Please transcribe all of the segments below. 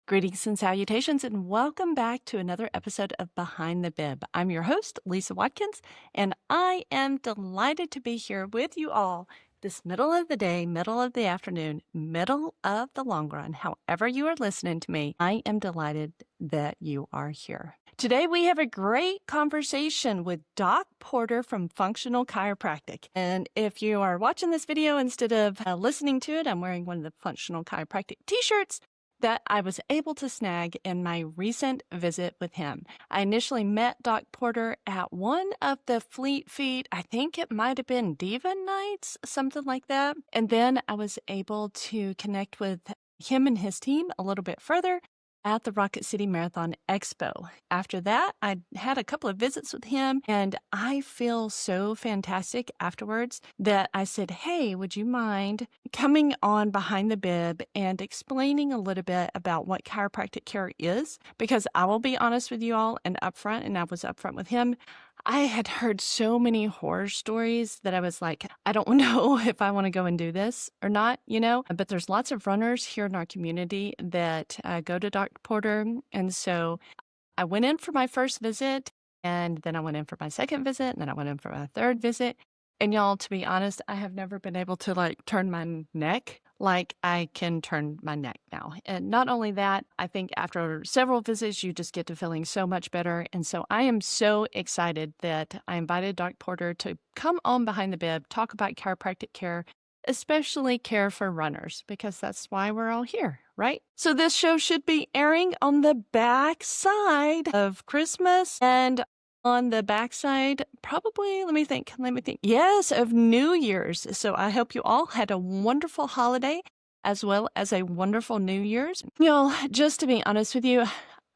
Greetings and salutations, and welcome back to another episode of Behind the Bib. I'm your host, Lisa Watkins, and I am delighted to be here with you all this middle of the day, middle of the afternoon, middle of the long run. However you are listening to me, I am delighted that you are here. Today we have a great conversation with Doc Porter from Functional Chiropractic. And if you are watching this video instead of listening to it, I'm wearing one of the Functional Chiropractic t-shirts that I was able to snag in my recent visit with him. I initially met Doc Porter at one of the Fleet Feet, I think it might have been Diva Nights, something like that. And then I was able to connect with him and his team a little bit further at the Rocket City Marathon Expo. After that, I had a couple of visits with him, and I feel so fantastic afterwards that I said, hey, would you mind coming on Behind the Bib and explaining a little bit about what chiropractic care is? Because I will be honest with you all and upfront, and I was upfront with him, I had heard so many horror stories that I was like, I don't know if I want to go and do this or not, but there's lots of runners here in our community that go to Dr. Porter. And so I went in for my first visit, and then I went in for my second visit, and then I went in for my third visit. And y'all, to be honest, I have never been able to turn my neck like I can turn my neck now. And not only that, I think after several visits, you just get to feeling so much better. And so I am so excited that I invited Doc Porter to come on Behind the Bib, talk about chiropractic care, especially care for runners, because that's why we're all here, right? So this show should be airing on the back side of Christmas and on the backside, probably, let me think. Yes, of New Year's. So I hope you all had a wonderful holiday as well as a wonderful New Year's. Y'all, just to be honest with you,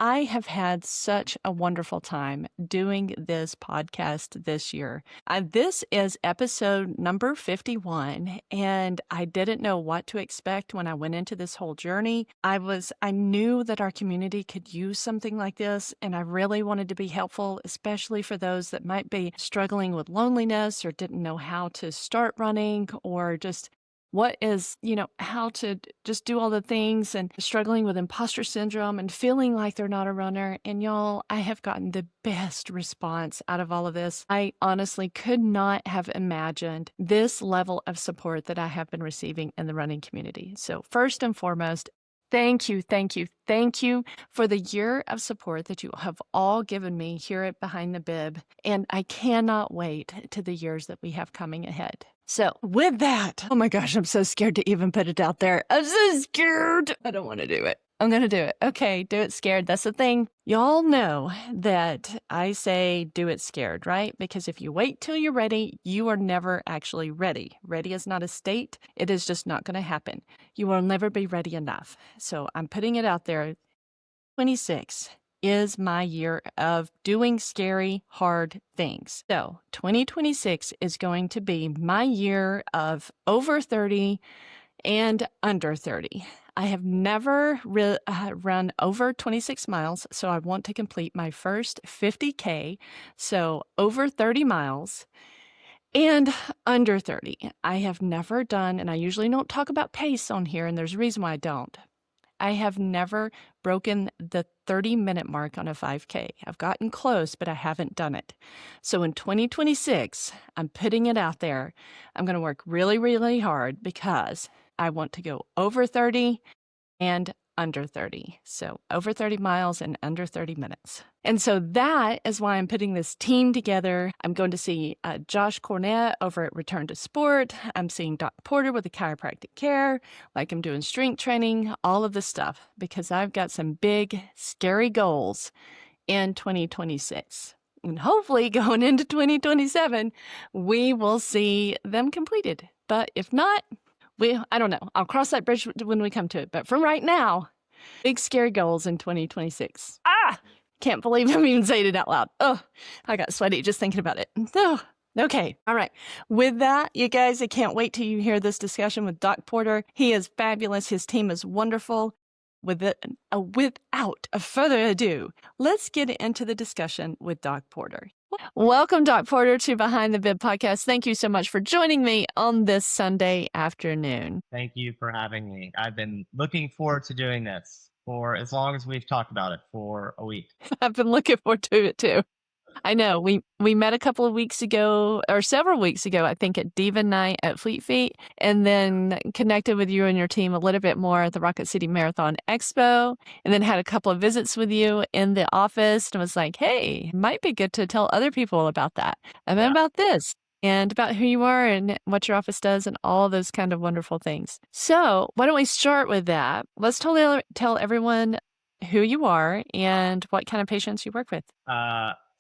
I have had such a wonderful time doing this podcast this year. This is episode number 51, and I didn't know what to expect when I went into this whole journey. I knew that our community could use something like this, and I really wanted to be helpful, especially for those that might be struggling with loneliness or didn't know how to start running, or just how to just do all the things, and struggling with imposter syndrome and feeling like they're not a runner. And y'all, I have gotten the best response out of all of this. I honestly could not have imagined this level of support that I have been receiving in the running community. So first and foremost, thank you for the year of support that you have all given me here at Behind the Bib. And I cannot wait to the years that we have coming ahead. So with that, oh my gosh, I'm so scared to even put it out there. I'm so scared. I don't want to do it. I'm going to do it. Okay, do it scared. That's the thing. Y'all know that I say do it scared, right? Because if you wait till you're ready, you are never actually ready. Ready is not a state. It is just not going to happen. You will never be ready enough. So I'm putting it out there. 26 is my year of doing scary, hard things. So 2026 is going to be my year of over 30 and under 30. I have never run over 26 miles, so I want to complete my first 50K, so over 30 miles. And under 30. I have never done, and I usually don't talk about pace on here, and there's a reason why I don't. I have never broken the 30-minute mark on a 5K. I've gotten close, but I haven't done it. So in 2026, I'm putting it out there. I'm going to work really, really hard because I want to go over 30 and under 30. So over 30 miles and under 30 minutes. And so that is why I'm putting this team together. I'm going to see Josh Cornett over at Return to Sport. I'm seeing Doc Porter with the chiropractic care, like I'm doing strength training, all of this stuff, because I've got some big, scary goals in 2026. And hopefully going into 2027, we will see them completed. But if not, I don't know. I'll cross that bridge when we come to it. But for right now, big scary goals in 2026. Can't believe I'm even saying it out loud. Oh, I got sweaty just thinking about it. Oh, okay. All right. With that, you guys, I can't wait till you hear this discussion with Doc Porter. He is fabulous. His team is wonderful. Without further ado, let's get into the discussion with Doc Porter. Welcome, Doc Porter, to Behind the Bib podcast. Thank you so much for joining me on this Sunday afternoon. Thank you for having me. I've been looking forward to doing this for as long as we've talked about it, for a week. I've been looking forward to it too. I know. We met a couple of weeks ago, or several weeks ago, I think, at Diva Night at Fleet Feet, and then connected with you and your team a little bit more at the Rocket City Marathon Expo, and then had a couple of visits with you in the office and was like, hey, might be good to tell other people about that, and then Yeah. about this, and about who you are and what your office does and all those kind of wonderful things. So why don't we start with that? Let's tell everyone who you are and what kind of patients you work with.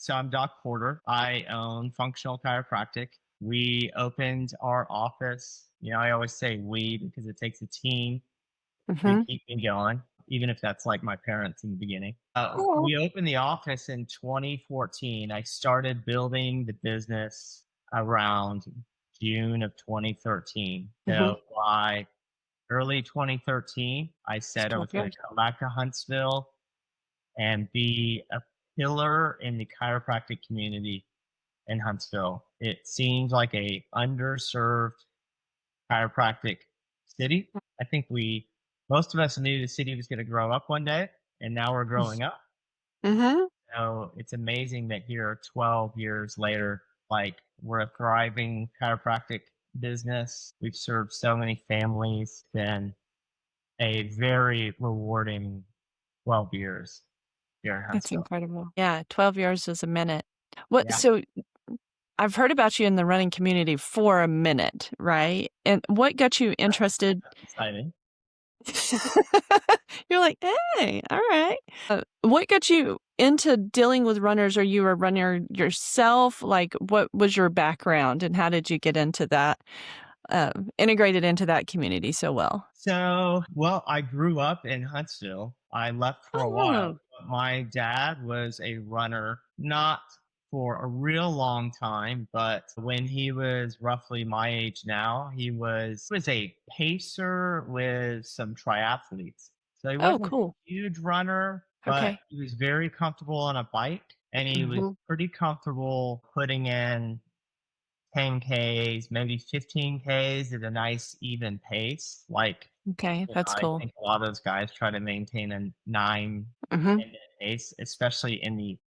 So I'm Doc Porter. I own Functional Chiropractic. We opened our office. I always say we because it takes a team to Mm-hmm. keep me going, even if that's like my parents in the beginning. Oh. We opened the office in 2014. I started building the business around June of 2013. Mm-hmm. So by early 2013, I It's said I 12 was going to years. come back to Huntsville and be a pillar in the chiropractic community in Huntsville. It seems like a underserved chiropractic city. I think most of us knew the city was going to grow up one day, and now we're growing up. Mm-hmm. So it's amazing that here, 12 years later, like we're a thriving chiropractic business. We've served so many families. Been a very rewarding 12 years here in That's Huntsville. incredible. Yeah, 12 years is a minute. What Yeah, so I've heard about you in the running community for a minute, right? And what got you interested? that's exciting. You're like, hey, all right. What got you into dealing with runners? Are you a runner yourself? Like, what was your background and how did you get into that, integrated into that community so well? So, well, I grew up in Huntsville. I left for a while, Oh, but my dad was a runner, not for a real long time, but when he was roughly my age now, he was a pacer with some triathletes. So he oh, wasn't a cool. huge runner, but Okay. he was very comfortable on a bike and he was Hmm. pretty comfortable putting in 10Ks, maybe 15Ks at a nice even pace. Like, Okay, that's I cool. think a lot of those guys try to maintain a 9 Hmm. 10 minute pace, especially in the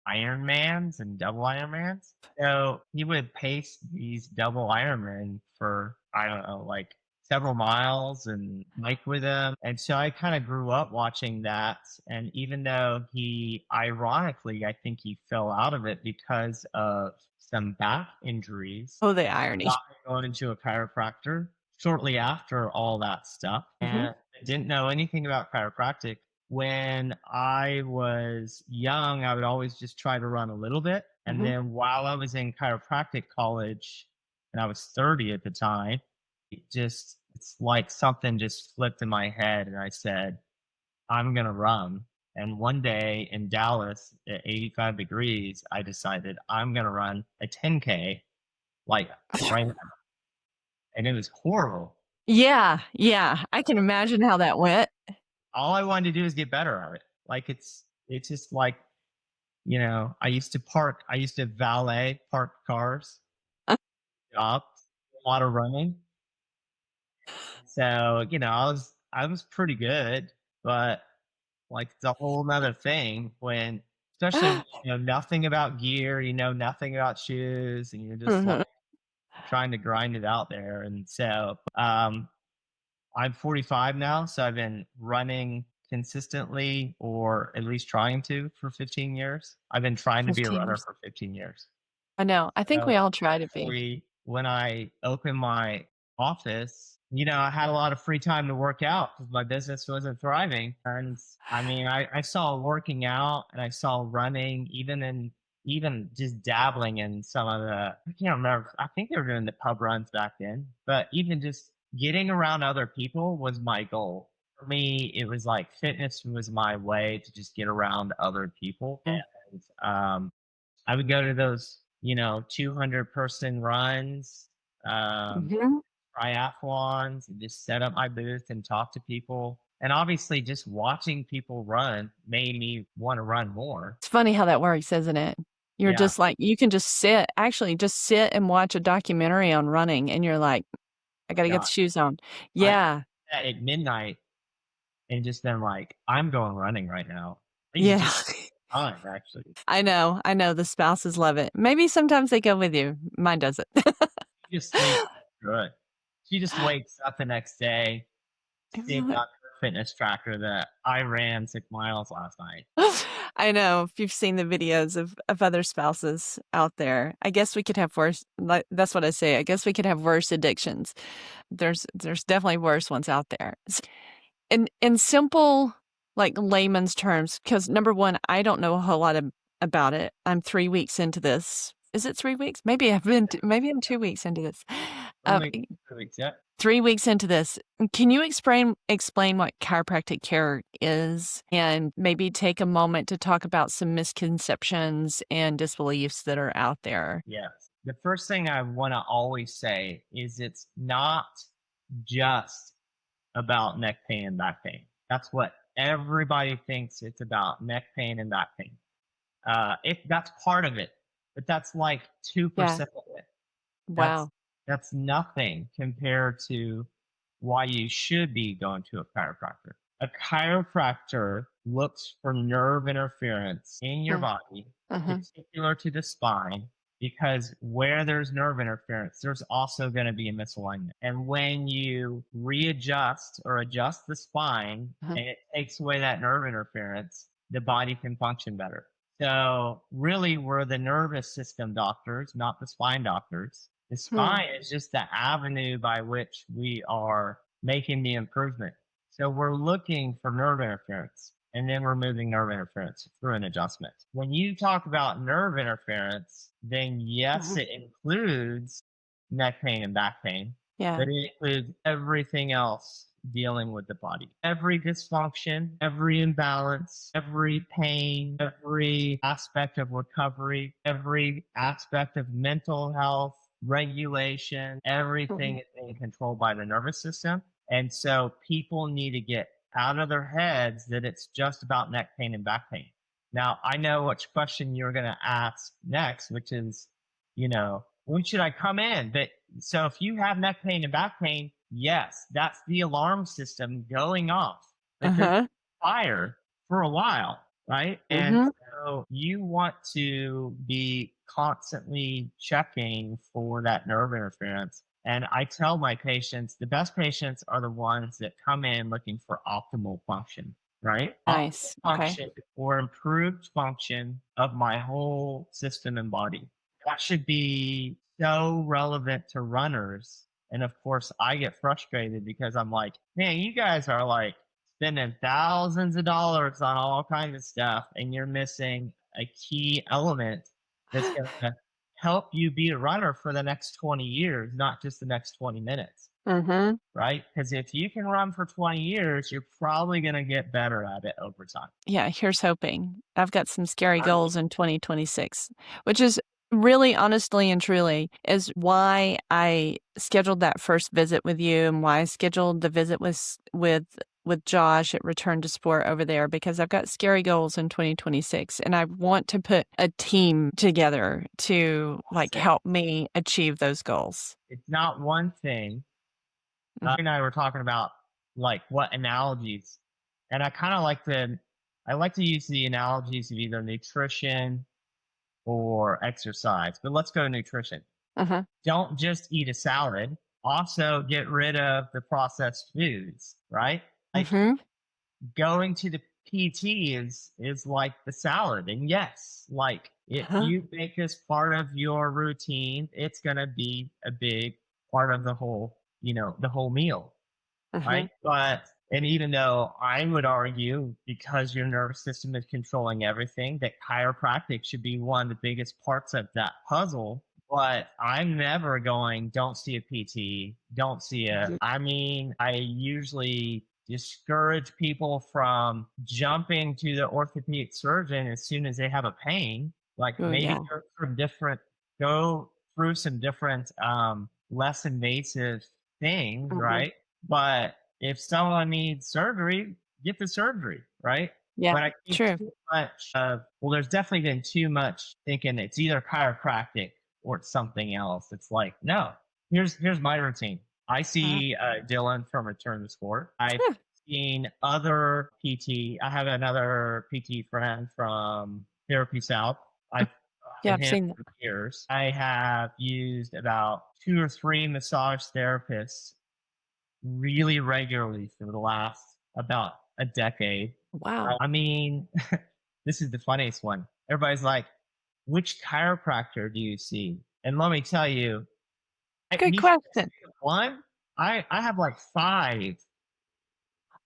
Ironmans and double Ironmans. So he would pace these double Ironman for, I don't know, like several miles and bike with him. And so I kind of grew up watching that. And even though ironically, I think he fell out of it because of some back injuries, Oh, the irony. got me going into a chiropractor shortly after all that stuff, Hmm. and I didn't know anything about chiropractic. When I was young, I would always just try to run a little bit. And Hmm. then while I was in chiropractic college, and I was 30 at the time, it's like something just flipped in my head. And I said, I'm going to run. And one day in Dallas at 85 degrees, I decided I'm going to run a 10K, like right now. And it was horrible. Yeah, yeah. I can imagine how that went. All I wanted to do is get better at it. Like it's just like, I used to valet park cars, job, a lot of running. So, I was pretty good, but like it's a whole nother thing when especially when you know nothing about gear, you know nothing about shoes, and you're just like Mhm. trying to grind it out there. And so I'm 45 now, so I've been running consistently, or at least trying to, for 15 years. I've been trying to be a 15 runner years. for 15 years. I know. I think So we all try to be. when I opened my office, I had a lot of free time to work out because my business wasn't thriving. And I mean, I saw working out and I saw running, even just dabbling in some of I can't remember. I think they were doing the pub runs back then, but even just getting around other people was my goal. For me, it was like fitness was my way to just get around other people. Mm. And I would go to those, 200-person runs, um, Mhm. triathlons, and just set up my booth and talk to people. And obviously, just watching people run made me want to run more. It's funny how that works, isn't it? You're Yeah, just like, you can just just sit and watch a documentary on running, and you're like, I my got to get the God. shoes on. I Yeah. at midnight and just been like, I'm going running right now. I use Yeah. it all the time, actually. I know. The spouses love it. Maybe sometimes they go with you. Mine doesn't. She just sleeps good. She just wakes up the next day, seeing on her fitness tracker that I ran 6 miles last night. I know. If you've seen the videos of other spouses out there, I guess we could have worse. Like, that's what I say. I guess we could have worse addictions. There's definitely worse ones out there. In simple, like layman's terms, because number one, I don't know a whole lot about it. I'm 3 weeks into this. Is it 3 weeks? Maybe maybe I'm 2 weeks into this. Uh, 3 weeks, yeah. 3 weeks into this. Can you explain what chiropractic care is, and maybe take a moment to talk about some misconceptions and disbeliefs that are out there? Yes. The first thing I want to always say is it's not just about neck pain and back pain. That's what everybody thinks it's about, neck pain and back pain. If that's part of it, but that's like Yeah. 2% of it. That's Wow. that's nothing compared to why you should be going to a chiropractor. A chiropractor looks for nerve interference in your Mm. body, Mhm. particular to the spine, because where there's nerve interference, there's also going to be a misalignment. And when you readjust or adjust the spine Mhm. and it takes away that nerve interference, the body can function better. So, really, we're the nervous system doctors, not the spine doctors. The Hmm. spine is just the avenue by which we are making the improvement. So, we're looking for nerve interference and then removing nerve interference through an adjustment. When you talk about nerve interference, then yes, Mhm. it includes neck pain and back pain, Yeah. but it includes everything else dealing with the body. Every dysfunction, every imbalance, every pain, every aspect of recovery, every aspect of mental health, regulation, everything Mhm. is being controlled by the nervous system. And so people need to get out of their heads that it's just about neck pain and back pain. Now, I know which question you're going to ask next, which is, when should I come in? But so if you have neck pain and back pain, yes, that's the alarm system going off because Uh-huh. fire for a while, right? And Mhm. so you want to be constantly checking for that nerve interference. And I tell my patients the best patients are the ones that come in looking for optimal function, right? Optimal Nice. Okay. function or improved function of my whole system and body. That should be so relevant to runners. And of course, I get frustrated because I'm like, man, you guys are like spending thousands of dollars on all kinds of stuff, and you're missing a key element that's going to help you be a runner for the next 20 years, not just the next 20 minutes, Mhm. right? Because if you can run for 20 years, you're probably going to get better at it over time. Yeah, here's hoping. I've got some scary goals in 2026, which is really honestly and truly is why I scheduled that first visit with you and why I scheduled the visit with Josh at Return to Sport over there, because I've got scary goals in 2026 and I want to put a team together to like help me achieve those goals. It's not one thing. And I were talking about like what analogies, and I like to use the analogies of either nutrition or exercise. But let's go to nutrition. Uh-huh. Don't just eat a salad. Also, get rid of the processed foods. Right? Like Mhm. going to the PT is like the salad. And yes, like if Uh-huh. you make this part of your routine, it's gonna be a big part of the whole meal, Uh-huh. right? But and even though I would argue because your nervous system is controlling everything, that chiropractic should be one of the biggest parts of that puzzle. But I'm never going, don't see a PT, don't see a. Mhm. I mean, I usually discourage people from jumping to the orthopedic surgeon as soon as they have a pain. Like Oh maybe yeah. go through some different, less invasive things, Mhm. right? But if someone needs surgery, get the surgery, right? Yeah. But I think True. too much of, well, there's definitely been too much thinking it's either chiropractic or it's something else. It's like, no, here's my routine. I Uh-huh. see Dylan from Return to Sport. I Huh. Being other PT, I have another PT friend from Therapy South. Mm. I've Yeah, with I've him seen that. for years. I have used about 2 or 3 massage therapists really regularly for the last about a decade. Wow. I mean, this is the funniest one. Everybody's like, which chiropractor do you see? And let me tell you, Good you think question. one? I have like five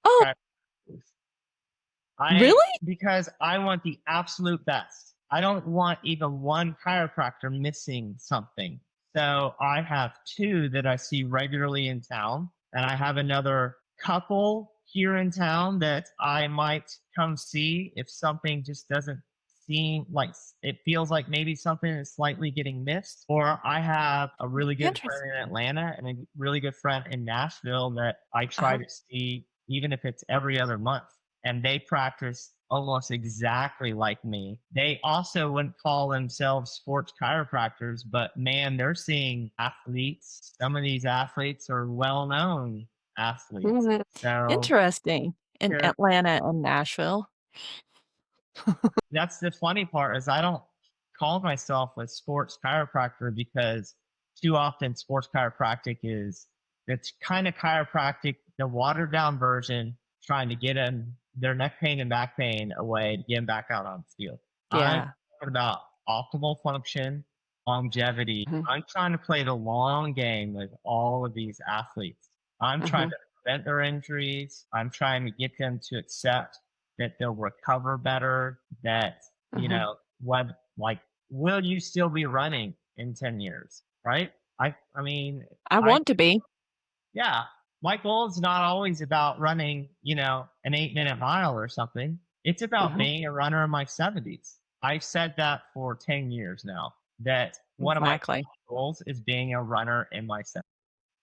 Oh, chiropractors. I really? because I want the absolute best. I don't want even one chiropractor missing something. So I have two that I see regularly in town, and I have another couple here in town that I might come see if something just doesn't seem like it feels like maybe something is slightly getting missed. Or I have a really good Interesting. friend in Atlanta and a really good friend in Nashville that I try Uh-huh. to see even if it's every other month, and they practice almost exactly like me. They also wouldn't call themselves sports chiropractors, but man, they're seeing athletes. Some of these athletes are well known athletes. Mhm. So Interesting. In here, Atlanta and Nashville. that's the funny part is I don't call myself a sports chiropractor because too often sports chiropractic is it's kind of chiropractic, the watered down version, trying to get them their neck pain and back pain away to get them back out on the field. I'm Yeah. talking about optimal function, longevity. Mhm, I'm trying to play the long game with all of these athletes. I'm trying mhm, to prevent their injuries. I'm trying to get them to accept that they'll recover better, that, mhm. what, like, will you still be running in 10 years? Right. I mean, I I, want to be. yeah, my goal is not always about running, an 8-minute mile or something. It's about Mhm. being a runner in my 70s. I've said that for 10 years now, that one of my Exactly. goals is being a runner in my 70s.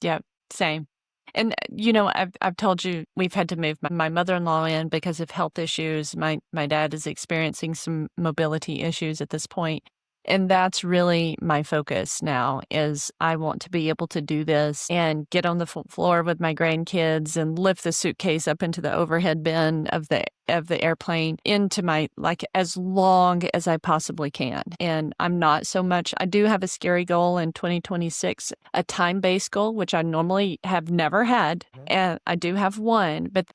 Yep, same. And, I've told you we've had to move my mother-in-law in because of health issues. My dad is experiencing some mobility issues at this point, and that's really my focus now is I want to be able to do this and get on the floor with my grandkids and lift the suitcase up into the overhead bin of the airplane into my like as long as I possibly can. And I'm not so much I do have a scary goal in 2026, a time-based goal, which I normally have never had. Mhm. And I do have one, but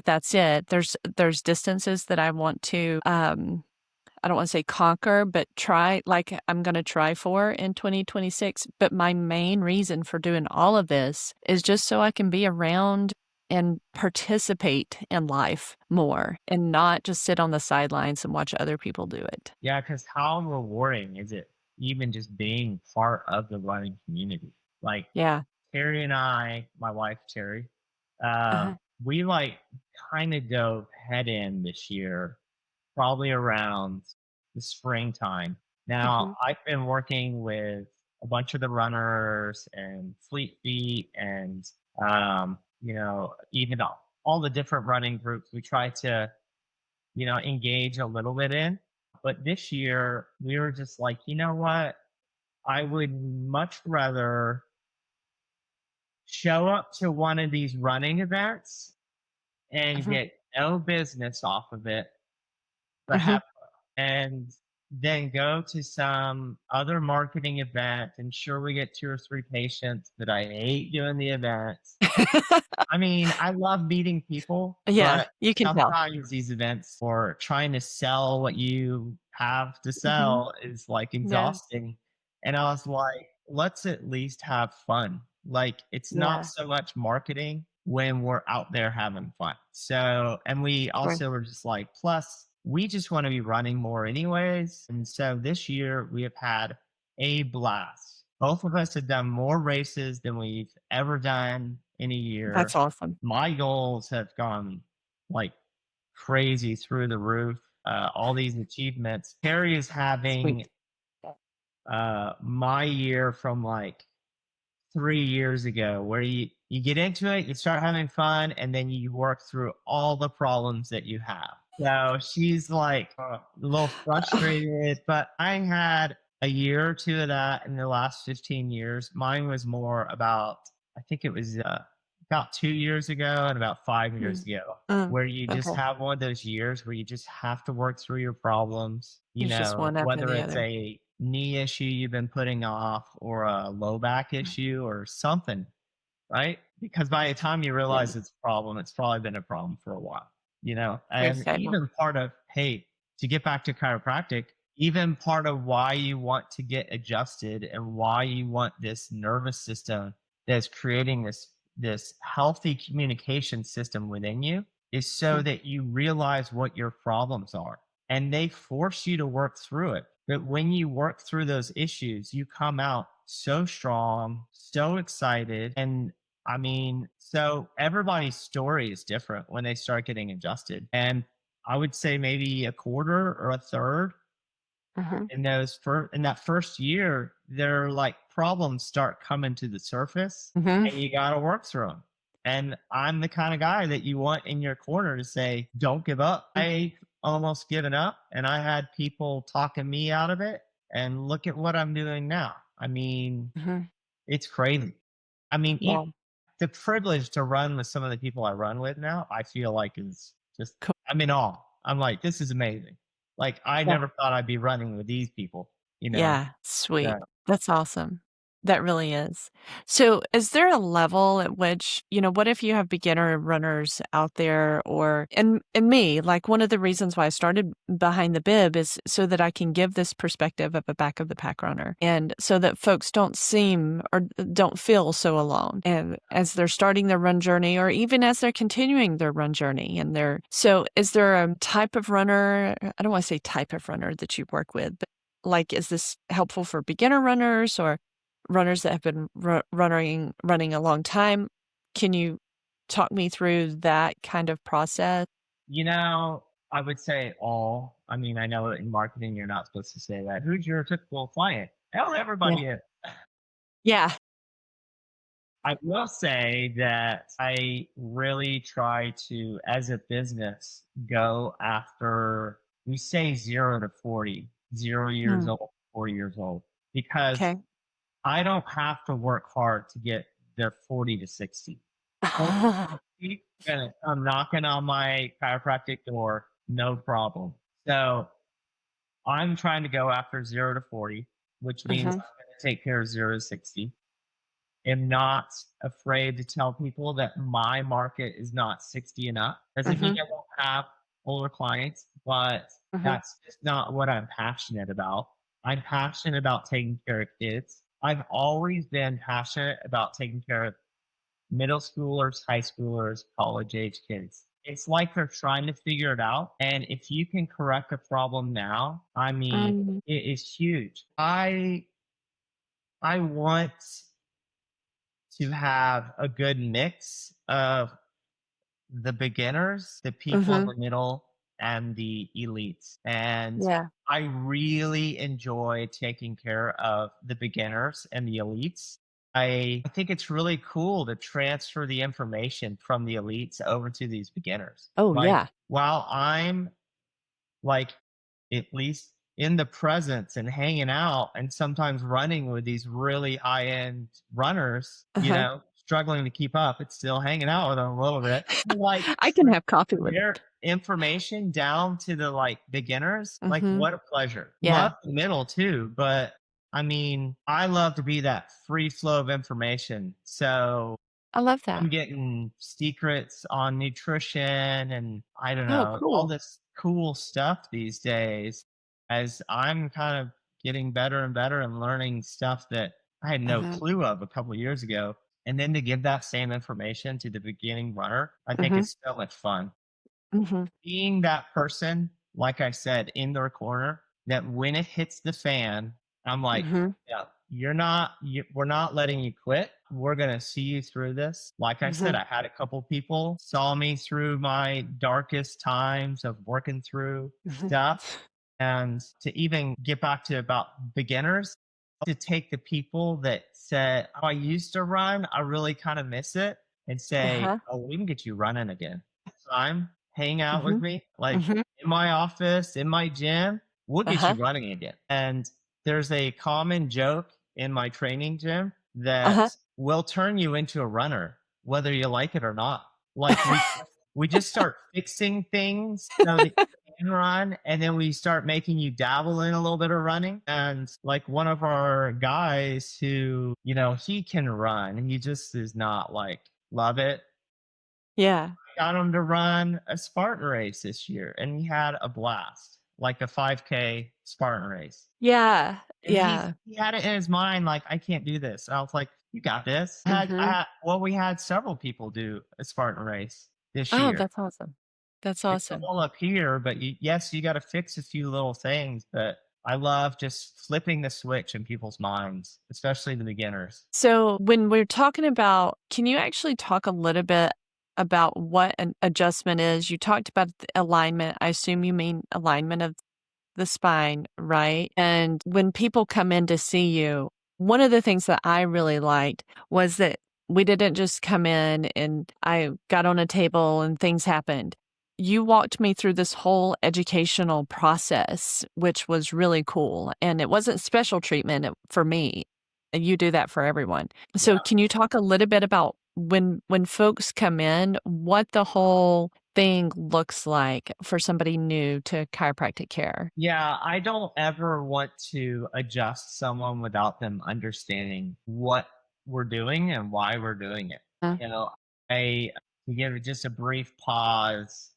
that's it. There's distances that I want to I don't want to say conquer, but try like I'm going to try for in 2026. But my main reason for doing all of this is just so I can be around and participate in life more and not just sit on the sidelines and watch other people do it. Yeah, because how rewarding is it even just being part of the running community? Like, Yeah. Terry and I, my wife Terry, Uh-huh. we like kind of dove head in this year, probably around the springtime. Now, Mhm. I've been working with a bunch of the runners and Fleet Feet and, even all the different running groups we try to, engage a little bit in. But this year, we were just like, you know what? I would much rather show up to one of these running events and Mhm. get no business off of it, but Mhm. have and then go to some other marketing event and sure we get 2 or 3 patients, but I hate doing the events. I mean, I love meeting people, Yeah, but you can tell. sometimes these events or trying to sell what you have to Mhm. sell is like Yeah. exhausting. And I was like, let's at least have fun. Like, it's not Yeah. so much marketing when we're out there having fun. So, and we Right. also were just like, plus, we just want to be running more anyways. And so this year we have had a blast. Both of us have done more races than we've ever done in a That's year. awesome. My goals have gone like crazy through the roof. All these achievements. Terry is having Sweet. my year from like 3 years ago, where you get into it, you start having fun, and then you work through all the problems that you have. So she's like a little frustrated, but I had a year or two of that in the last 15 years. Mine was more about, I think it was about 2 years ago and about 5 years Mm. ago, Mm. where you just Okay. have one of those years where you just have to work through your problems, It's just one after whether the it's other. a knee issue you've been putting off or a low back issue or something, right? Because by the time you Yeah. realize it's a problem, it's probably been a problem for a while, Very and stable. even part of, hey, to get back to chiropractic, even part of why you want to get adjusted and why you want this nervous system that's creating this healthy communication system within you is so Mm. that you realize what your problems are and they force you to work through it. But when you work through those issues, you come out so strong, so excited. And I mean, so everybody's story is different when they start getting adjusted. And I would say maybe a quarter or a third Mhm. in that first year, their like problems start coming to the surface Mhm. and you got to work through them. And I'm the kind of guy that you want in your corner to say, don't give up. I almost given up and I had people talking me out of it. And look at what I'm doing now. I mean, Mhm. it's crazy. I mean, Wow. the privilege to run with some of the people I run with now, I feel like is just, Cool. I'm in awe. I'm like, this is amazing. Like, I Yeah. never thought I'd be running with these people, you know? Yeah, sweet. So, That's awesome. That really is. So, is there a level at which, what if you have beginner runners out there or and me, like one of the reasons why I started Behind the Bib is so that I can give this perspective of a back of the pack runner and so that folks don't seem or don't feel so alone and as they're starting their run journey or even as they're continuing their run journey and so is there a type of runner, I don't want to say type of runner that you work with, but like, is this helpful for beginner runners or runners that have been running a long time? Can you talk me through that kind of process? you know, I would say all. I mean, I know that in marketing, you're not supposed to say that. Who's your typical client? Hell, Yeah. everybody is. Yeah. I will say that I really try to, as a business, go after, we say 0 to 40, 0 years Mm, old, 4 years old, because okay. I don't have to work hard to get their 40 to 60. 40 to 60, gonna come knocking on my chiropractic door, no problem. So I'm trying to go after 0 to 40, which means I'm Mhm, going to take care of 0 to 60. Am not afraid to tell people that my market is not 60 and up. Doesn't mean mhm, I won't have older clients, but mhm, that's just not what I'm passionate about. I'm passionate about taking care of kids. I've always been passionate about taking care of middle schoolers, high schoolers, college age kids. It's like they're trying to figure it out. And if you can correct a problem now, I mean, mm, it is huge. I want to have a good mix of the beginners, the people in mhm, the middle, and the elites. And yeah, I really enjoy taking care of the beginners and the elites. I think it's really cool to transfer the information from the elites over to these beginners. oh, Like, yeah, while I'm like at least in the presence and hanging out and sometimes running with these really high end runners, uh-huh. struggling to keep up. It's still hanging out with them a little bit. Like I can have coffee with their information down to the like beginners, like mhm, what a pleasure. yeah, Love the middle too, but I mean, I love to be that free flow of information. So I love I'm that. getting secrets on nutrition and I don't Oh, know, all cool. this cool stuff these days as I'm kind of getting better and better and learning stuff that I had no Mhm, clue of a couple of years ago. And then to give that same information to the beginning runner, I think mhm, is so much fun. mhm, Being that person, like I said, in their corner, that when it hits the fan, I'm like, mhm, yeah, we're not letting you quit. We're going to see you through this. Like I said, mhm, I had a couple people saw me through my darkest times of working through mhm, stuff. And to even get back to about beginners, to take the people that said, oh, I used to run, I really kind of miss it, and say, uh-huh, oh, we can get you running again. Time, hang out with mhm, me, like mhm, in my office, in my gym, we'll get uh-huh, you running again. And there's a common joke in my training gym uh-huh, that will turn you into a runner. whether you like it or not. Like we just start fixing things so that you can run, and then we start making you dabble in a little bit of running. And like one of our guys who, he can run, he just is not like love it. Yeah. Got him to run a Spartan race this year, and he had a blast, like a 5K Spartan race. Yeah. And Yeah. he had it in his mind, like, I can't do this. And I was like, you got this. Mhm. We had several people do a Spartan race this Oh, year. that's awesome. That's It's awesome. all up here, but yes, you got to fix a few little things. But I love just flipping the switch in people's minds, especially the beginners. So, when we're talking about, can you actually talk a little bit about what an adjustment is? You talked about the alignment. I assume you mean alignment of the spine, right? And when people come in to see you, one of the things that I really liked was that we didn't just come in and I got on a table and things happened. You walked me through this whole educational process, which was really cool. And it wasn't special treatment for me. You do that for everyone. So Yeah. can you talk a little bit about when folks come in, what the whole thing looks like for somebody new to chiropractic care? Yeah, I don't ever want to adjust someone without them understanding what we're doing and why we're doing it. You know, I to give it just a brief pause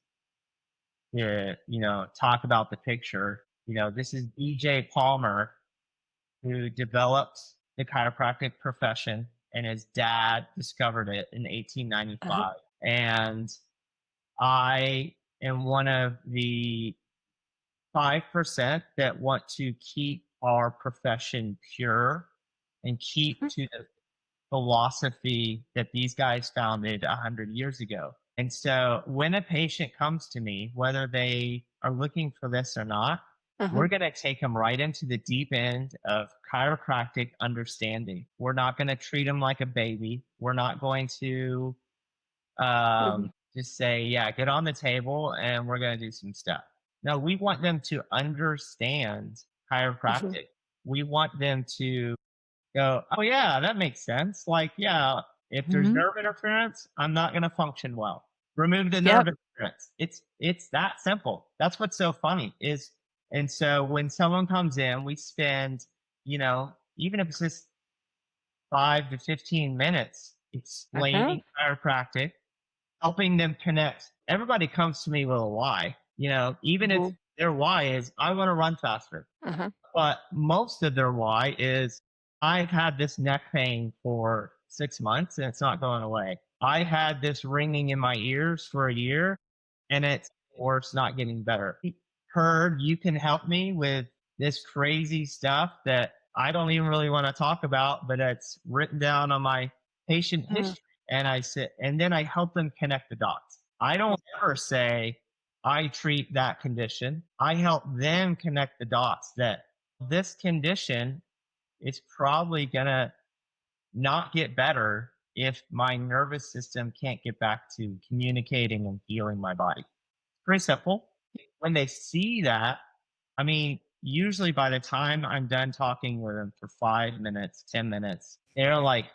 to, talk about the picture. This is BJ Palmer, who developed the chiropractic profession, and his dad discovered it in Uh-huh. 1895. And I am one of the 5% that want to keep our profession pure and keep Mhm. to the philosophy that these guys founded 100 years ago. And so when a patient comes to me, whether they are looking for this or not, Uh-huh. we're going to take them right into the deep end of chiropractic understanding. We're not going to treat them like a baby. We're not going to Mhm. just say, yeah, get on the table and we're going to do some stuff. No, we want them to understand Mhm. chiropractic. We want them to go, oh, yeah, that makes sense. Like, yeah, if there's Mhm. nerve interference, I'm not going to function well. Remove the nerve Yep. interference. It's that simple. That's what's so funny is, and so when someone comes in, we spend, even if it's just 5 to 15 minutes Uh-huh. explaining chiropractic, helping them connect. Everybody comes to me with a why, even if Mhm. their why is, I want to run faster. Uh-huh. But most of their why is, I've had this neck pain for 6 months and it's not going away. I had this ringing in my ears for a year and it's worse, not getting better. Heard you can help me with this crazy stuff that I don't even really want to talk about, but it's written down on my patient Mm. history. And I sit and then I help them connect the dots. I don't ever say I treat that condition. I help them connect the dots that this condition is probably going to not get better if my nervous system can't get back to communicating and healing my body. Pretty simple. When they see that, I mean, usually by the time I'm done talking with them for 5 minutes, 10 minutes, they're like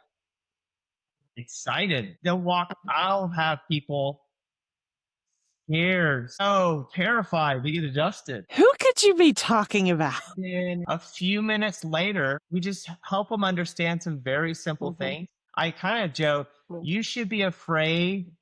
excited. I'll have people scared, so terrified to get adjusted. Who could you be talking about? Then a few minutes later, we just help them understand some very simple Mhm. things. I kind of joke, Mm. you should be afraid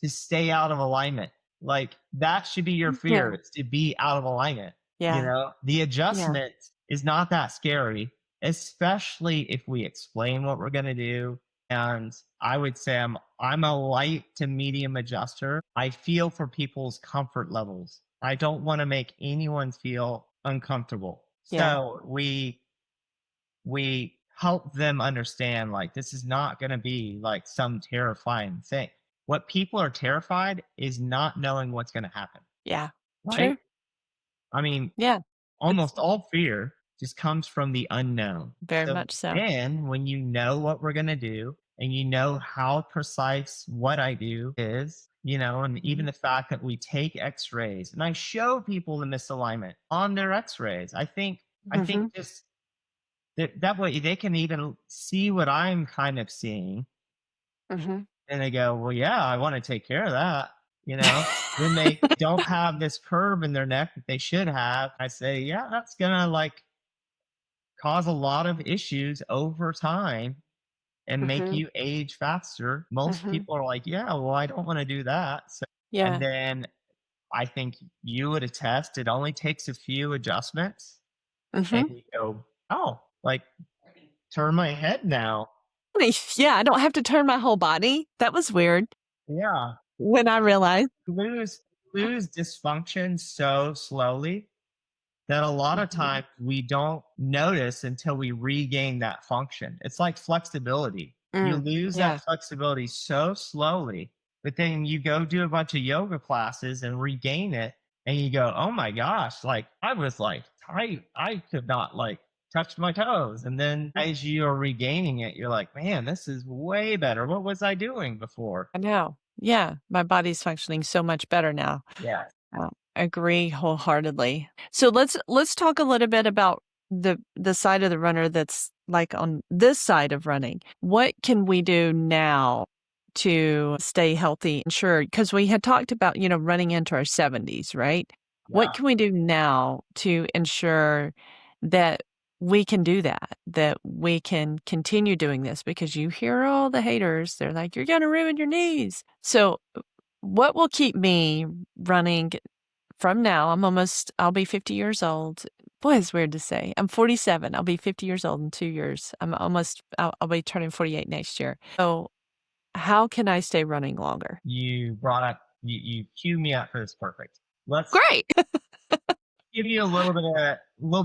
to stay out of alignment. Like that should be your fear, Yeah. is to be out of alignment. Yeah. The Yeah. adjustment is not that scary, especially if we explain what we're going to do. And I would say I'm a light to medium adjuster. I feel for people's comfort levels. I don't want to make anyone feel uncomfortable. Yeah. So we help them understand, like, this is not going to be like some terrifying thing. What people are terrified is not knowing what's going to happen, Yeah. right? True. I mean, Yeah. It's almost all fear just comes from the unknown. very So much so. then when you know what we're going to do and you know how precise what I do is, and even Mhm. the fact that we take x-rays and I show people the misalignment on their x-rays, I think Mhm. just that way they can even see what I'm kind of seeing. Mhm. And they go, well, yeah, I want to take care of that. You know, when they don't have this curve in their neck that they should have, I say, yeah, that's going to like cause a lot of issues over time and make Mhm, you age faster. Most mhm. people are like, yeah, well, I don't want to do that. So, and Yeah. then I think you would attest it only takes a few adjustments and Mhm. you go, oh, like turn my head now. Yeah, I don't have to turn my whole body. That was weird Yeah. when I realized. Lose lose dysfunction so slowly that a lot of Mhm. times we don't notice until we regain that function. It's like flexibility. You lose Yeah, that flexibility so slowly, but then you go do a bunch of yoga classes and regain it, and you go, "Oh my gosh, like I was like tight. I could not like touch my toes." And then mm, as you are regaining it, you're like, "Man, this is way better. What was I doing before?" I know. Yeah, my body's functioning so much better now. Yeah. Agree wholeheartedly. So let's talk a little bit about the side of the runner that's like on this side of running. What can we do now to stay healthy and sure? Because we had talked about, running into our 70s, right? What Yeah. can we do now to ensure that we can do that, that we can continue doing this? Because you hear all the haters, they're like, you're going to ruin your knees. So, what will keep me running from now? I'll be 50 years old. Boy, it's weird to say. I'm 47. I'll be 50 years old in 2 years. I'll be turning 48 next year. So, how can I stay running longer? You brought up you queued me up for this perfect. Let's Great. give you a little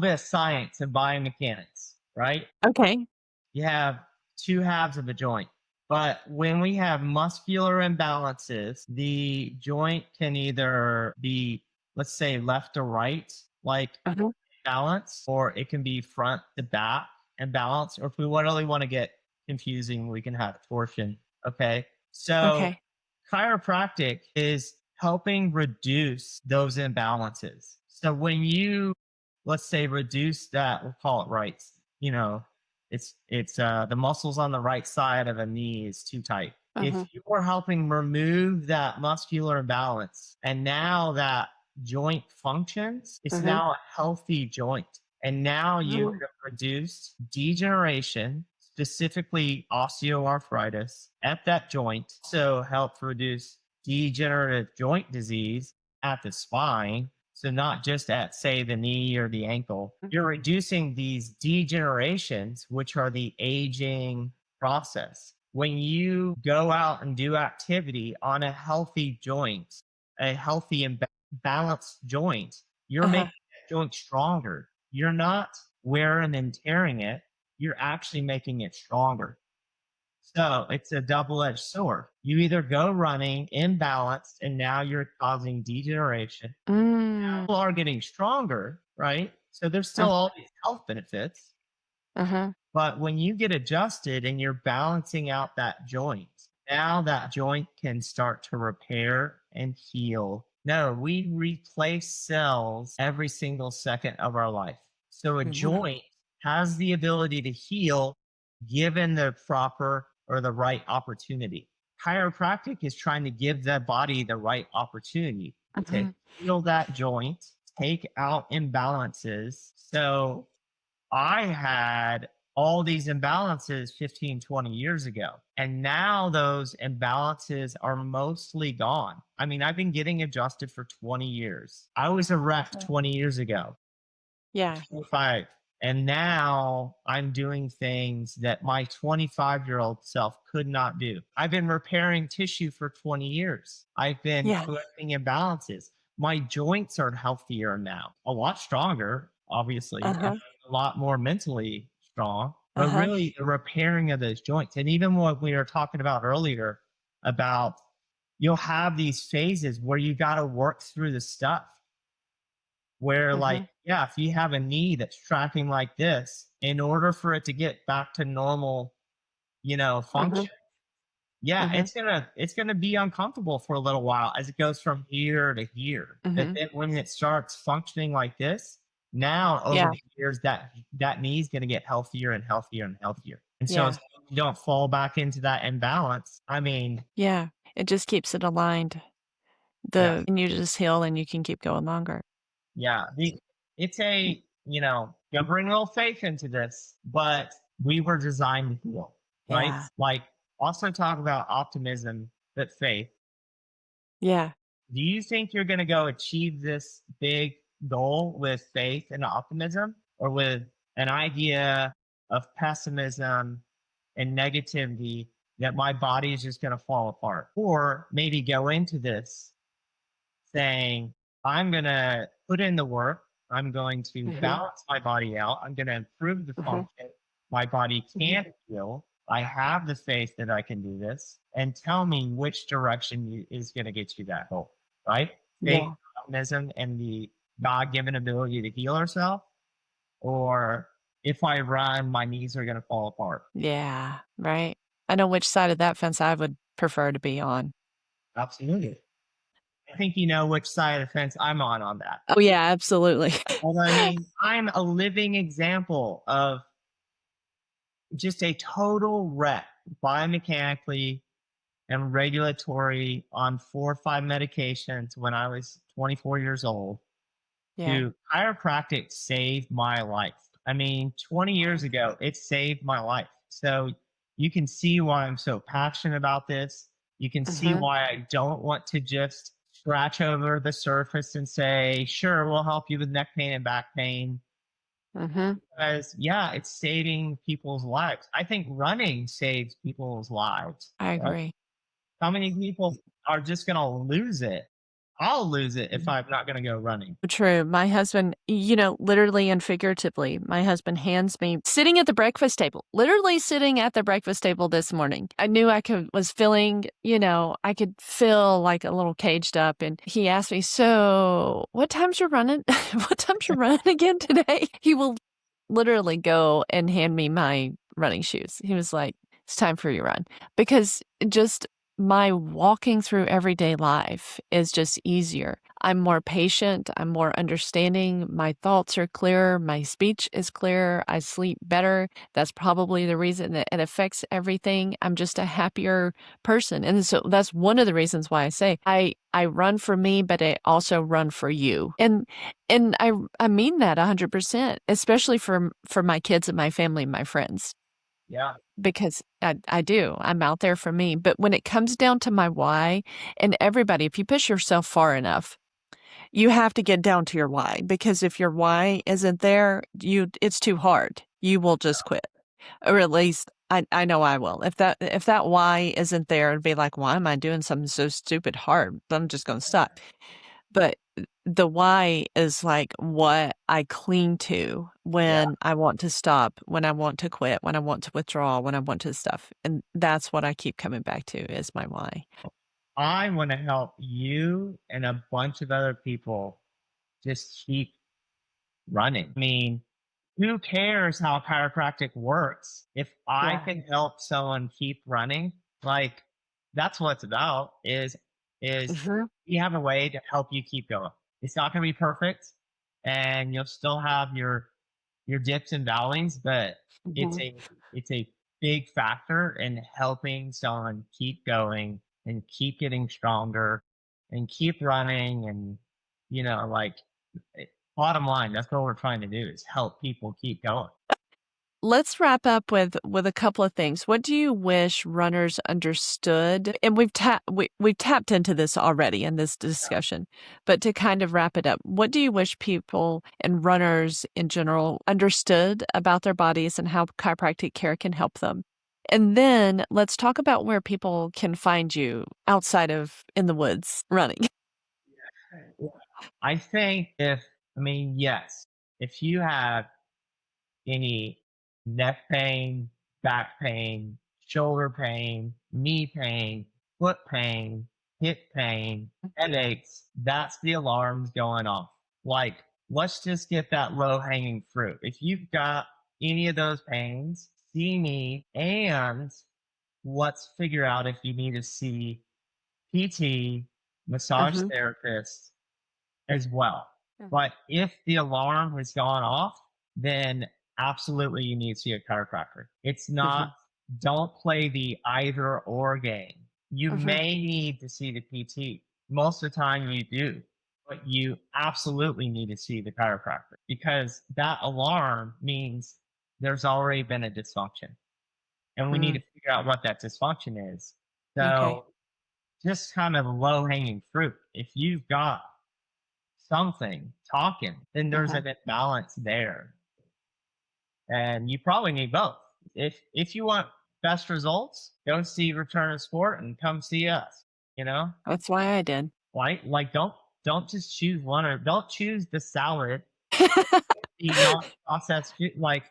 bit of science and biomechanics, right? Okay. You have two halves of a joint. But when we have muscular imbalances, the joint can either be, let's say, left to right, like Mhm. balance, or it can be front to back and balance. Or if we really want to get confusing, we can have torsion. Okay. So Okay. chiropractic is helping reduce those imbalances. So when you, let's say, reduce that, we'll call it right, you know, it's the muscles on the right side of a knee is too tight. If Mhm. you are helping remove that muscular imbalance and now that joint functions, it's Mhm. now a healthy joint. And now you Mhm. have reduced degeneration, specifically osteoarthritis at that joint. So help reduce degenerative joint disease at the spine. So not just at, say, the knee or the ankle. You're reducing these degenerations, which are the aging process. When you go out and do activity on a healthy joint, a healthy and balanced joint, you're Uh-huh. making that joint stronger. You're not wearing and tearing it. You're actually making it stronger. So it's a double edged sword. You either go running imbalanced and now you're causing degeneration. Mm. People are getting stronger, right? So there's Uh, still all these health benefits. uh-huh. But when you get adjusted and you're balancing out that joint, now that joint can start to repair and heal. No, we replace cells every single second of our life. So a Mhm. joint has the ability to heal given the proper or the right opportunity. Chiropractic is trying to give the body the right opportunity to Mhm. heal that joint, take out imbalances. So I had all these imbalances 15, 20 years ago. And now those imbalances are mostly gone. I mean, I've been getting adjusted for 20 years. I was a wreck 20 years ago, Yeah. 25. And now I'm doing things that my 25-year-old self could not do. I've been repairing tissue for 20 years. I've been Yeah. correcting imbalances. My joints are healthier now, a lot stronger, obviously, and Uh-huh. a lot more mentally strong, but Uh-huh. really the repairing of those joints. And even what we were talking about earlier about you'll have these phases where you got to work through the stuff where like Mhm. yeah, if you have a knee that's tracking like this, in order for it to get back to normal, Mhm. function, yeah, Mhm. it's gonna be uncomfortable for a little while as it goes from here to here. But Mhm. then when it starts functioning like this, now over Yeah. the years that knee is gonna get healthier and healthier and healthier. And so it's Yeah. you don't fall back into that imbalance. I mean, Yeah. It just keeps it aligned. yes, And you just heal and you can keep going longer. yeah. It's a, you bring a little faith into this, but we were designed to heal, right? Yeah. Like, also talk about optimism, but faith. Yeah. Do you think you're going to go achieve this big goal with faith and optimism, or with an idea of pessimism and negativity that my body is just going to fall apart? Or maybe go into this saying, I'm going to put in the work, I'm going to Mhm. balance my body out, I'm going to improve the Mhm. function. My body Mhm. can heal. I have the faith that I can do this, and tell me which direction is going to get you that goal, right? Faith, Yeah. optimism, and the God given ability to heal ourselves. Or if I run, my knees are going to fall apart. Yeah. Right. I know which side of that fence I would prefer to be on. Absolutely. I think you know which side of the fence I'm on that. Oh, yeah, absolutely. Although, I mean, I'm a living example of just a total wreck biomechanically and regulatory on 4 or 5 medications when I was 24 years old. Yeah. To chiropractic saved my life. I mean, 20 years ago, it saved my life. So you can see why I'm so passionate about this. You can see Mhm. why I don't want to just scratch over the surface and say, sure, we'll help you with neck pain and back pain. Mhm. Because, yeah, it's saving people's lives. I think running saves people's lives. I Right? agree. How many people are just going to lose it? I'll lose it if I'm not going to go running. True. My husband, literally and figuratively, my husband hands me sitting at the breakfast table, literally sitting at the breakfast table this morning. I knew was feeling, I could feel like a little caged up. And he asked me, so what time's your running? What time's your running again today? He will literally go and hand me my running shoes. He was like, it's time for your run because just my walking through everyday life is just easier. I'm more patient. I'm more understanding. My thoughts are clearer. My speech is clearer. I sleep better. That's probably the reason that it affects everything. I'm just a happier person. And so that's one of the reasons why I say I run for me, but I also run for you. And I mean that 100%, especially for my kids and my family and my friends Yeah. because I do. I'm out there for me. But when it comes down to my why, and everybody, if you push yourself far enough, you have to get down to your why because if your why isn't there, it's too hard. You will just quit. Or at least I know I will. If that why isn't there, it'd be like, why am I doing something so stupid hard? I'm just gonna stop. But the why is like what I cling to Yeah. when I want to stop, when I want to quit, when I want to withdraw, when I want to stuff. And that's what I keep coming back to is my why. I want to help you and a bunch of other people just keep running. I mean, who cares how chiropractic works? If I Yeah. can help someone keep running, like, that's what it's about, is Mhm. we have a way to help you keep going. It's not going to be perfect, and you'll still have your dips and valleys, but it's Mhm. a big factor in helping someone keep going and keep getting stronger and keep running. And like, bottom line, that's what we're trying to do, is help people keep going. Let's wrap up with a couple of things. What do you wish runners understood? And we've tapped into this already in this discussion, but to kind of wrap it up, what do you wish people and runners in general understood about their bodies and how chiropractic care can help them? And then let's talk about where people can find you outside of in the woods running. I think yes, if you have any neck pain, back pain, shoulder pain, knee pain, foot pain, hip pain, headaches, that's the alarms going off. Like, let's just get that low hanging fruit. If you've got any of those pains, see me, and let's figure out if you need to see PT, massage Mhm. therapist as well. Mm. But if the alarm has gone off, then absolutely you need to see a chiropractor. It's not Mhm. don't play the either or game. You Mhm. may need to see the PT. Most of the time you do, but you absolutely need to see the chiropractor because that alarm means there's already been a dysfunction and we need to Mm. figure out what that dysfunction is. Okay. So, just kind of low hanging fruit. If you've got something talking, then there's Uh-huh. an imbalance there. And you probably need both. If you want best results, go see Return of Sport and come see us. You know, That's why I did. like don't just choose one or don't choose the salad, the non-processed food. Like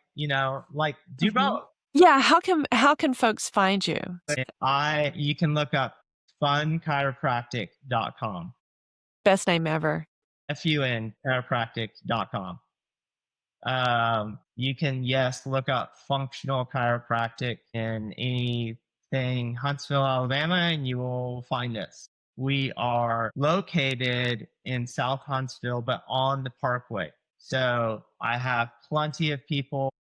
like do Mhm. both. Yeah, how can folks find you? I you can look up funchiropractic.com, Best name ever. FUN chiropractic.com. You can, yes, look up functional chiropractic in anything Huntsville, Alabama, and you will find us. We are located in South Huntsville, but on the Parkway. So I have plenty of people,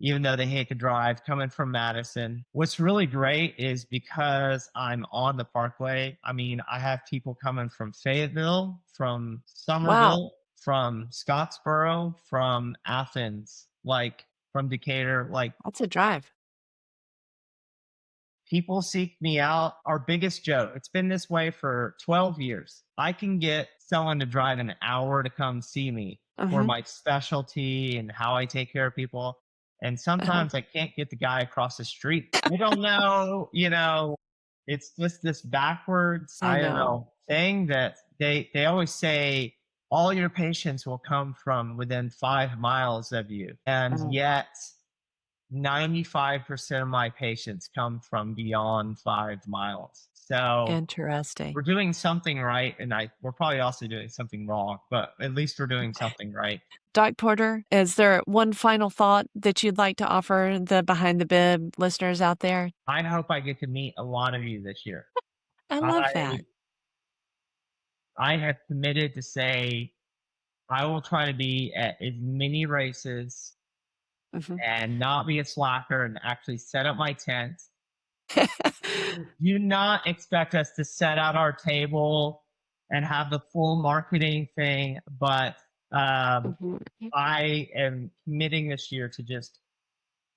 even though they hate to drive, coming from Madison. What's really great is because I'm on the Parkway, I mean, I have people coming from Fayetteville, from Wow, Somerville, from Scottsboro, from Athens, like from Decatur. Like that's a drive. people seek me out. Our biggest joke, it's been this way for 12 years. I can get someone to drive an hour to come see me for Mhm. my specialty and how I take care of people. And Uh-huh. sometimes I can't get the guy across the street. I don't know, it's just this backwards, I I don't know. know, thing that they always say all your patients will come from within 5 miles of you. And Mm. yet 95% of my patients come from beyond 5 miles. So we're Interesting. doing something right. And we're probably also doing something wrong, but at least we're doing something right. Doc Porter, is there one final thought that you'd like to offer the Behind the Bib listeners out there? I hope I get to meet a lot of you this year. I love I that. I have committed to say I will try to be at as many races Mhm. and not be a slacker and actually set up my tent. Do not expect us to set out our table and have the full marketing thing, but Mhm. I am committing this year to just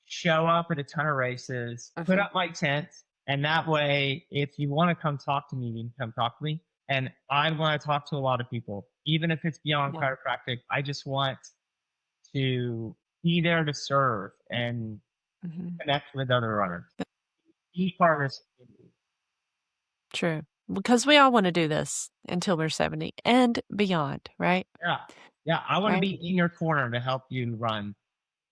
show up at a ton of races, put Mhm. up my tent, and that way, if you want to come talk to me, you can come talk to me. And I want to talk to a lot of people, even if it's beyond Yeah. chiropractic. I just want to be there to serve and Mhm. connect with other runners. Be part of this community. True. Because we all wanna do this until we're 70 and beyond, right? Yeah. Yeah. I want to Right? be in your corner to help you run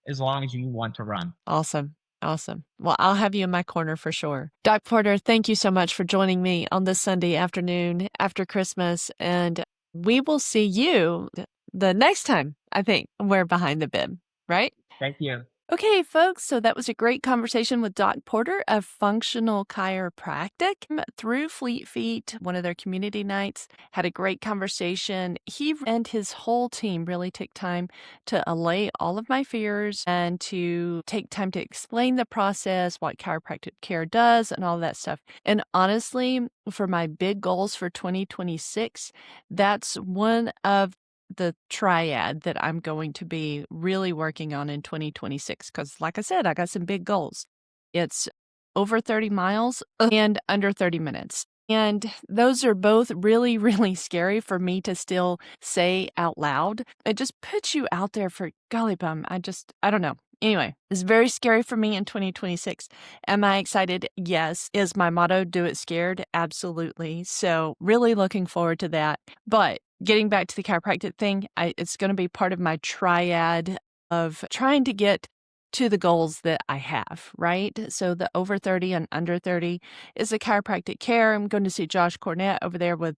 as long as you want to run. Awesome. Awesome. Well, I'll have you in my corner for sure. Doc Porter, thank you so much for joining me on this Sunday afternoon after Christmas, and we will see you the next time, I think, we're Behind the Bib, right? Thank you. Okay, folks, so that was a great conversation with Doc Porter of Functional Chiropractic through Fleet Feet, one of their community nights. Had a great conversation. He and his whole team really took time to allay all of my fears and to take time to explain the process, what chiropractic care does, and all that stuff. And honestly, for my big goals for 2026, that's one of the triad that I'm going to be really working on in 2026 because, like I said, I got some big goals. It's over 30 miles and under 30 minutes. And those are both really, really scary for me to still say out loud. It just puts you out there for golly bum. I don't know. Anyway, it's very scary for me in 2026. Am I excited? Yes. Is my motto do it scared? Absolutely. So, really looking forward to that. But getting back to the chiropractic thing, it's going to be part of my triad of trying to get to the goals that I have, right? So the over 30 and under 30 is the chiropractic care. I'm going to see Josh Cornett over there with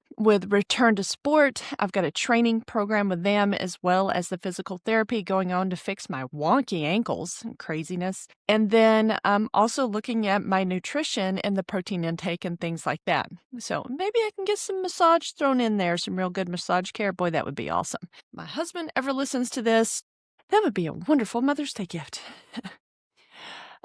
Return to Sport. I've got a training program with them as well as the physical therapy going on to fix my wonky ankles. Craziness. And then I'm also looking at my nutrition and the protein intake and things like that. So maybe I can get some massage thrown in there, some real good massage care. Boy, that would be awesome. My husband ever listens to this, that would be a wonderful Mother's Day gift.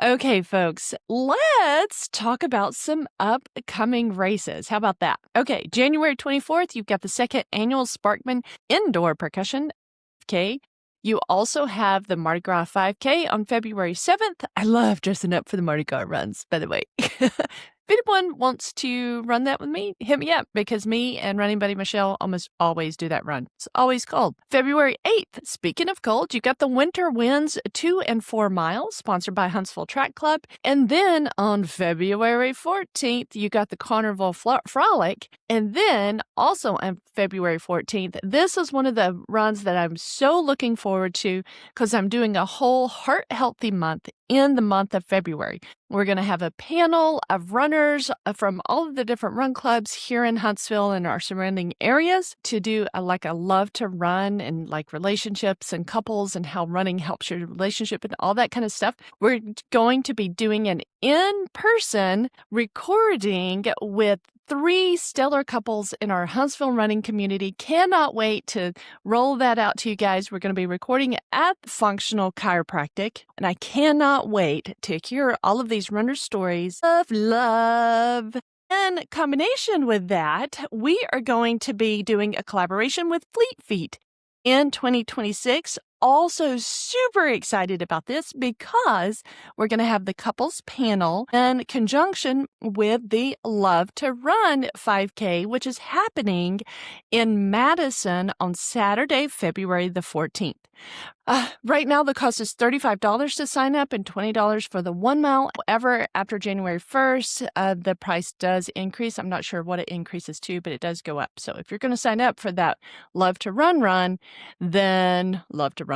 Okay, folks, let's talk about some upcoming races. How about that? Okay, January 24th, you've got the second annual Sparkman Indoor Percussion 5K. You also have the Mardi Gras 5K on February 7th. I love dressing up for the Mardi Gras runs, by the way. If anyone wants to run that with me, hit me up because me and running buddy Michelle almost always do that run. It's always cold. February 8th, speaking of cold, you got the Winter Winds 2 and 4 miles, sponsored by Huntsville Track Club. And then on February 14th, you got the Carnival Frolic. And then also on February 14th, this is one of the runs that I'm so looking forward to because I'm doing a whole heart healthy month in the month of February. We're going to have a panel of runners from all of the different run clubs here in Huntsville and our surrounding areas to do a love to run and like relationships and couples and how running helps your relationship and all that kind of stuff. We're going to be doing an in-person recording with 3 stellar couples in our Huntsville running community. Cannot wait to roll that out to you guys. We're going to be recording at Functional Chiropractic, and I cannot wait to hear all of these runner stories of love. In combination with that, we are going to be doing a collaboration with Fleet Feet in 2026. Also super excited about this because we're going to have the couples panel in conjunction with the Love to Run 5K, which is happening in Madison on Saturday, February the 14th. Right now, the cost is $35 to sign up and $20 for the 1 mile. However, after January 1st, the price does increase. I'm not sure what it increases to, but it does go up. So if you're going to sign up for that Love to Run, then Love to Run.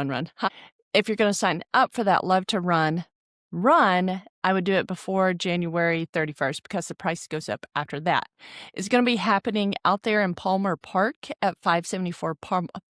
If you're going to sign up for that Love to Run, I would do it before January 31st because the price goes up after that. It's going to be happening out there in Palmer Park at 574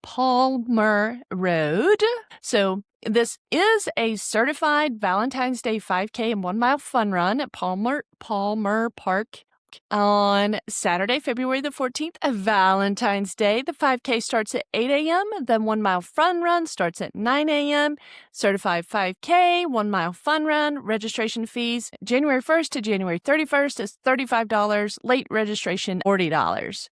Palmer Road. So this is a certified Valentine's Day 5K and 1 mile fun run at Palmer Park. On Saturday, February the 14th, Valentine's Day. The 5K starts at 8 a.m. The 1 mile fun run starts at 9 a.m. Certified 5K, 1 mile fun run. Registration fees January 1st to January 31st is $35. Late registration, $40.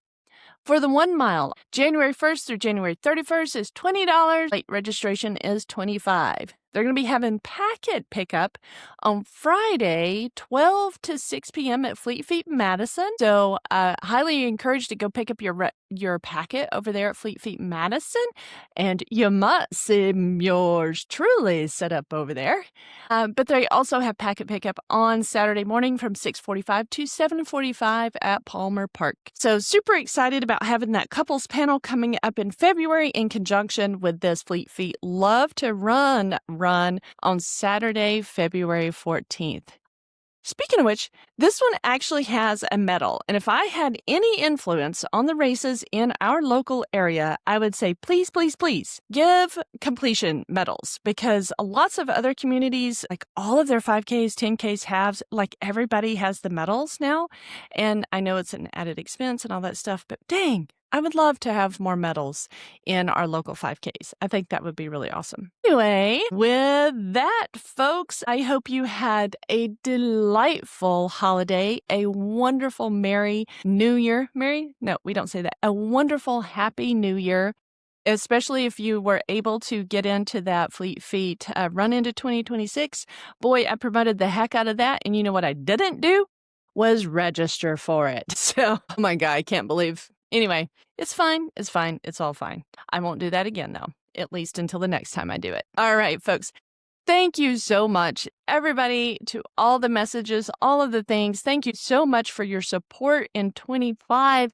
For the 1 mile, January 1st through January 31st is $20. Late registration is $25. They're going to be having packet pickup on Friday, 12 to 6 p.m. at Fleet Feet Madison. So highly encouraged to go pick up your packet over there at Fleet Feet Madison. And you must see yours truly set up over there. But they also have packet pickup on Saturday morning from 6:45 to 7:45 at Palmer Park. So super excited about having that couples panel coming up in February in conjunction with this Fleet Feet Love to Run on Saturday, February 14th. Speaking of which, this one actually has a medal. And if I had any influence on the races in our local area, I would say, please, please, please give completion medals because lots of other communities, like all of their 5Ks, 10Ks have, like everybody has the medals now. And I know it's an added expense and all that stuff, but dang, I would love to have more medals in our local 5Ks. I think that would be really awesome. Anyway, with that, folks, I hope you had a delightful holiday, a wonderful Merry New Year. Merry? No, we don't say that. A wonderful Happy New Year, especially if you were able to get into that Fleet Feet run into 2026. Boy, I promoted the heck out of that. And you know what I didn't do? Was register for it. So, oh my God, I can't believe. Anyway, it's fine. It's fine. It's all fine. I won't do that again, though, at least until the next time I do it. All right, folks. Thank you so much, everybody, to all the messages, all of the things. Thank you so much for your support in 25.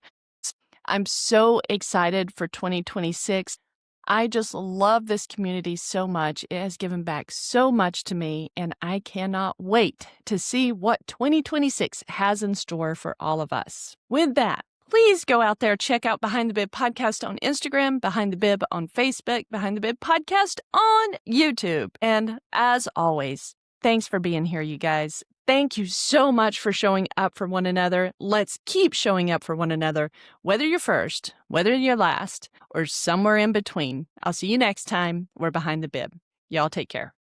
I'm so excited for 2026. I just love this community so much. It has given back so much to me, and I cannot wait to see what 2026 has in store for all of us. With that, please go out there, check out Behind the Bib Podcast on Instagram, Behind the Bib on Facebook, Behind the Bib Podcast on YouTube. And as always, thanks for being here, you guys. Thank you so much for showing up for one another. Let's keep showing up for one another, whether you're first, whether you're last, or somewhere in between. I'll see you next time. We're Behind the Bib. Y'all take care.